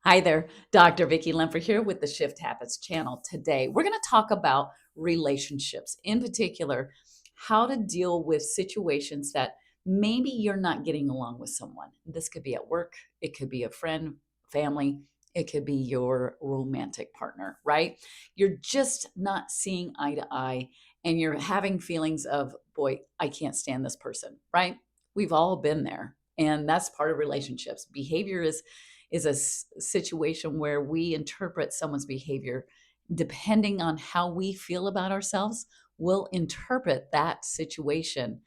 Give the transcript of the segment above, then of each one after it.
Hi there, Dr. Vicki Lemper here with the Shift Happens channel. Today, we're going to talk about relationships, in particular, how to deal with situations that maybe you're not getting along with someone. This could be at work, it could be a friend, family, it could be your romantic partner, right? You're just not seeing eye to eye and you're having feelings of, boy, I can't stand this person, right? We've all been there. And that's part of relationships. Behavior is a situation where we interpret someone's behavior depending on how we feel about ourselves. We'll interpret that situation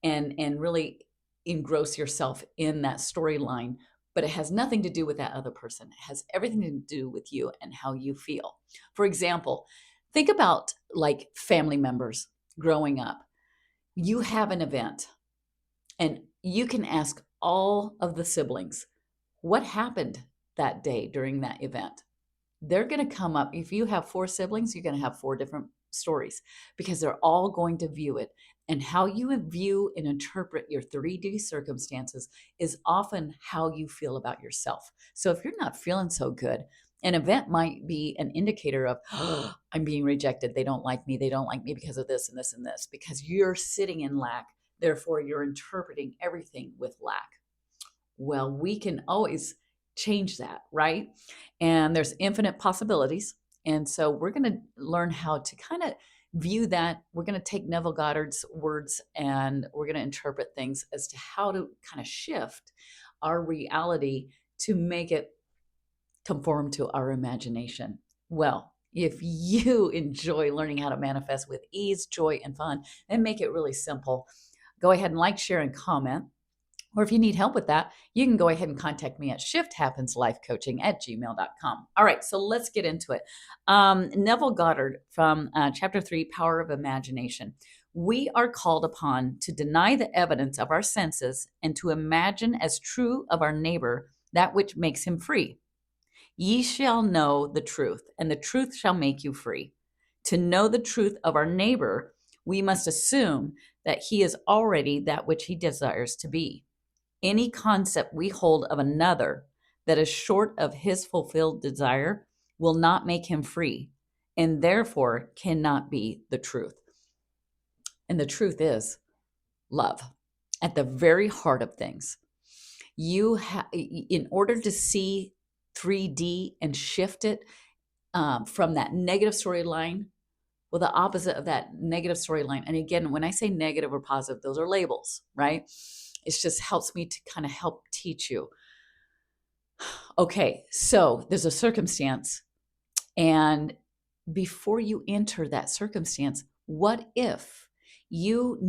and really engross yourself in that storyline, but it has nothing to do with that other person. It has everything to do with you and how you feel. For example, think about like family members growing up. You have an event and you can ask all of the siblings what happened that day during that event. They're going to come up. If you have four siblings, you're going to have four different stories because they're all going to view it. And how you view and interpret your 3D circumstances is often how you feel about yourself. So if you're not feeling so good, an event might be an indicator of, oh, I'm being rejected. They don't like me. They don't like me because of this and this and this, because you're sitting in lack. Therefore, you're interpreting everything with lack. Well, we can always change that, right? And there's infinite possibilities. And so we're going to learn how to kind of view that. We're going to take Neville Goddard's words and we're going to interpret things as to how to kind of shift our reality to make it conform to our imagination. Well, if you enjoy learning how to manifest with ease, joy, and fun, and make it really simple, go ahead and like, share, and comment. Or if you need help with that, you can go ahead and contact me at shifthappenslifecoaching@gmail.com. All right, so let's get into it. Neville Goddard from Chapter 3, Power of Imagination. We are called upon to deny the evidence of our senses and to imagine as true of our neighbor that which makes him free. Ye shall know the truth, and the truth shall make you free. To know the truth of our neighbor, we must assume that he is already that which he desires to be. Any concept we hold of another that is short of his fulfilled desire will not make him free and therefore cannot be the truth. And the truth is love at the very heart of things. In order to see 3D and shift it from that negative storyline, well, the opposite of that negative storyline. And again, when I say negative or positive, those are labels, right? It just helps me to kind of help teach you. Okay, so there's a circumstance, and before you enter that circumstance, what if you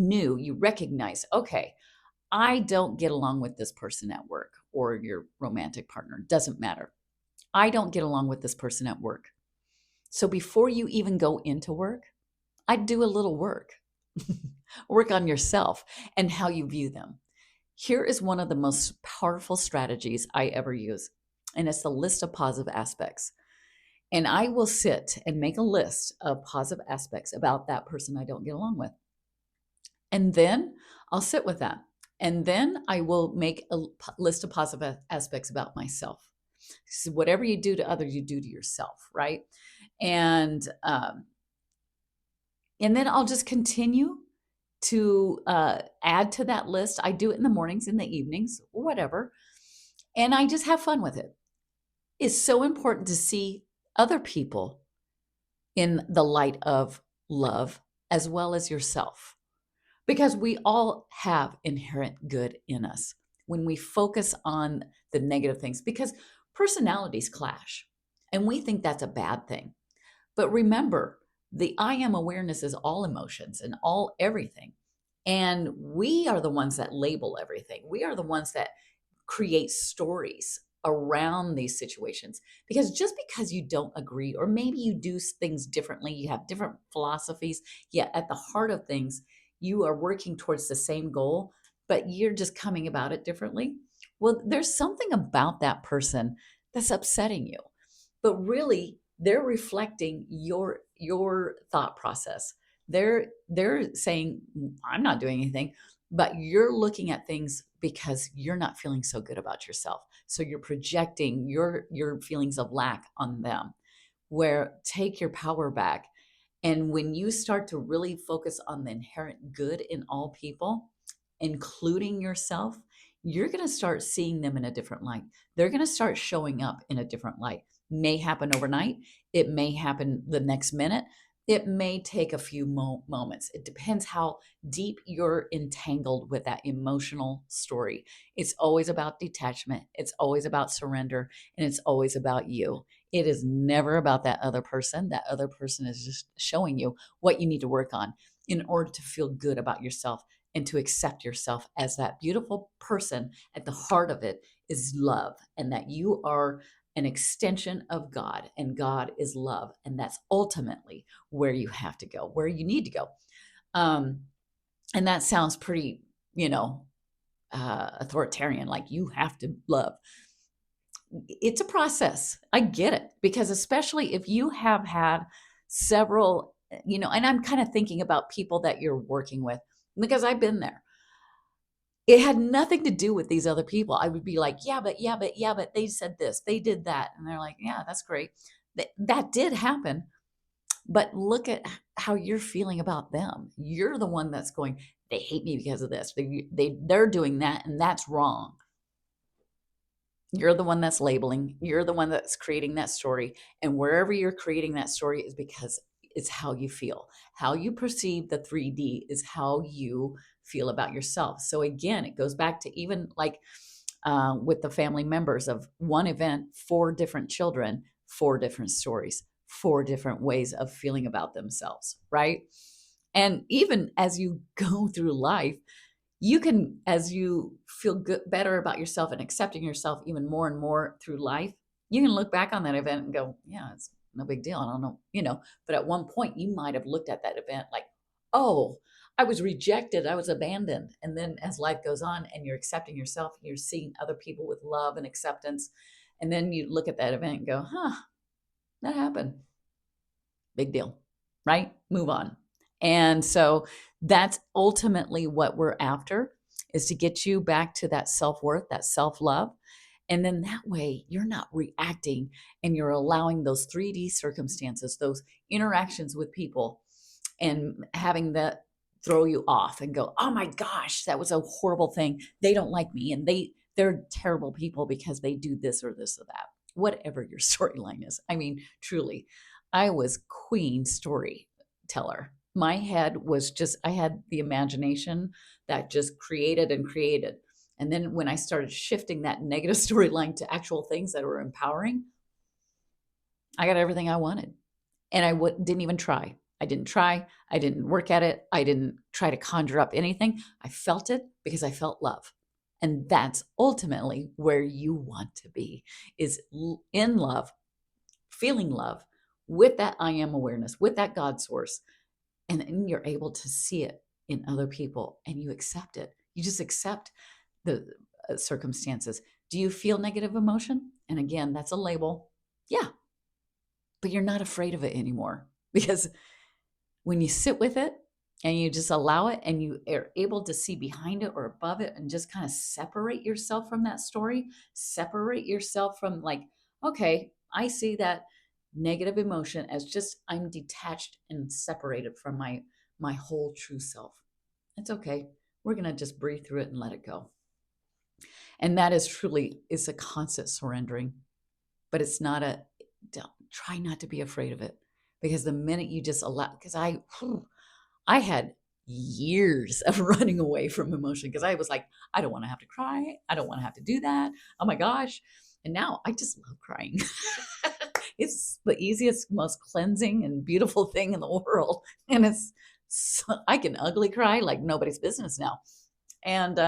recognize, okay, I don't get along with this person at work or your romantic partner, doesn't matter. I don't get along with this person at work. So before you even go into work, I'd do a little work. Work on yourself and how you view them. Here is one of the most powerful strategies I ever use, and it's the list of positive aspects. And I will sit and make a list of positive aspects about that person I don't get along with. And then I'll sit with that. And then I will make a list of positive aspects about myself. So whatever you do to others, you do to yourself, right? And then I'll just continue to add to that list. I do it in the mornings, in the evenings, whatever. And I just have fun with it. It's so important to see other people in the light of love as well as yourself, because we all have inherent good in us when we focus on the negative things, because personalities clash and we think that's a bad thing. But remember, the I am awareness is all emotions and all everything. And we are the ones that label everything. We are the ones that create stories around these situations. Because just because you don't agree, or maybe you do things differently, you have different philosophies, yet at the heart of things, you are working towards the same goal, but you're just coming about it differently. Well, there's something about that person that's upsetting you. But really, they're reflecting your thought process. They're saying, I'm not doing anything, but you're looking at things because you're not feeling so good about yourself. So you're projecting your feelings of lack on them. Where take your power back. And when you start to really focus on the inherent good in all people, including yourself, you're going to start seeing them in a different light. They're going to start showing up in a different light. May happen overnight. It may happen the next minute. It may take a few moments. It depends how deep you're entangled with that emotional story. It's always about detachment. It's always about surrender. And it's always about you. It is never about that other person. That other person is just showing you what you need to work on in order to feel good about yourself and to accept yourself as that beautiful person. At the heart of it is love, and that you are an extension of God, and God is love. And that's ultimately where you have to go, where you need to go. And that sounds pretty, authoritarian, like you have to love. It's a process. I get it, because especially if you have had several, and I'm kind of thinking about people that you're working with, because I've been there. It had nothing to do with these other people. I would be like, yeah, but they said this, they did that. And they're like, yeah, that's great. That did happen. But look at how you're feeling about them. You're the one that's going, they hate me because of this. They're doing that, and that's wrong. You're the one that's labeling. You're the one that's creating that story. And wherever you're creating that story is because it's how you feel. How you perceive the 3D is how you feel about yourself. So again, it goes back to even like with the family members of one event, 4 different children, 4 different stories, 4 different ways of feeling about themselves, right? And even as you go through life, you can, as you feel good, better about yourself and accepting yourself even more and more through life, you can look back on that event and go, yeah, it's no big deal. I don't know, but at one point you might have looked at that event like, oh, I was rejected. I was abandoned. And then as life goes on and you're accepting yourself, you're seeing other people with love and acceptance. And then you look at that event and go, that happened. Big deal, right? Move on. And so that's ultimately what we're after, is to get you back to that self-worth, that self-love. And then that way you're not reacting, and you're allowing those 3D circumstances, those interactions with people, and having that throw you off and go, oh my gosh, that was a horrible thing. They don't like me, and they're terrible people because they do this or this or that. Whatever your storyline is. I mean, truly, I was queen storyteller. My head was just, I had the imagination that just created and created. And then when I started shifting that negative storyline to actual things that were empowering, I got everything I wanted. And I didn't even try. I didn't try. I didn't work at it. I didn't try to conjure up anything. I felt it because I felt love. And that's ultimately where you want to be, is in love, feeling love with that I am awareness, with that God source. And then you're able to see it in other people, and you accept it. You just accept the circumstances. Do you feel negative emotion? And again, that's a label. Yeah. But you're not afraid of it anymore, because when you sit with it and you just allow it, and you are able to see behind it or above it, and just kind of separate yourself from that story, separate yourself from like, okay, I see that negative emotion as just, I'm detached and separated from my whole true self. It's okay. We're going to just breathe through it and let it go. And that is truly, it's a constant surrendering, but it's not try not to be afraid of it, because the minute you just allow, because I had years of running away from emotion, because I was like, I don't want to have to cry. I don't want to have to do that. Oh my gosh. And now I just love crying. It's the easiest, most cleansing and beautiful thing in the world. And I can ugly cry like nobody's business now. And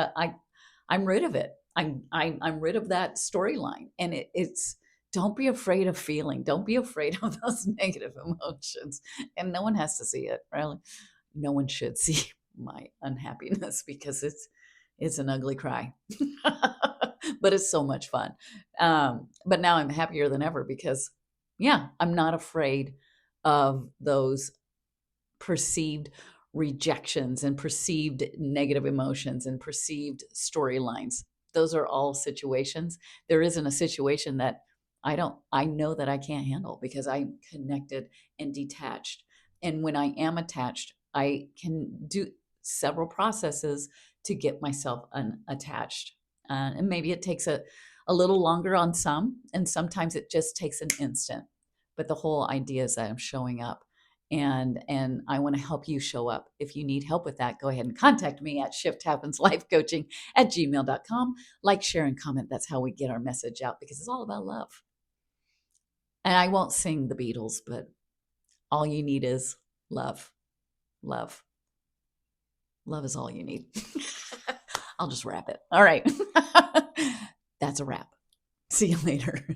I'm rid of it. I'm rid of that storyline. And it's, don't be afraid of feeling. Don't be afraid of those negative emotions. And no one has to see it, really. No one should see my unhappiness, because it's an ugly cry. But it's so much fun. But now I'm happier than ever, because yeah, I'm not afraid of those perceived rejections and perceived negative emotions and perceived storylines. Those are all situations. There isn't a situation that I know that I can't handle because I'm connected and detached. And when I am attached, I can do several processes to get myself unattached. And maybe it takes a little longer on some, and sometimes it just takes an instant. But the whole idea is that I'm showing up, and I want to help you show up. If you need help with that, go ahead and contact me at shifthappenslifecoaching at gmail.com. Like, share, and comment. That's how we get our message out, because it's all about love. And I won't sing the Beatles, but all you need is love. Love. Love is all you need. I'll just wrap it. All right. That's a wrap. See you later.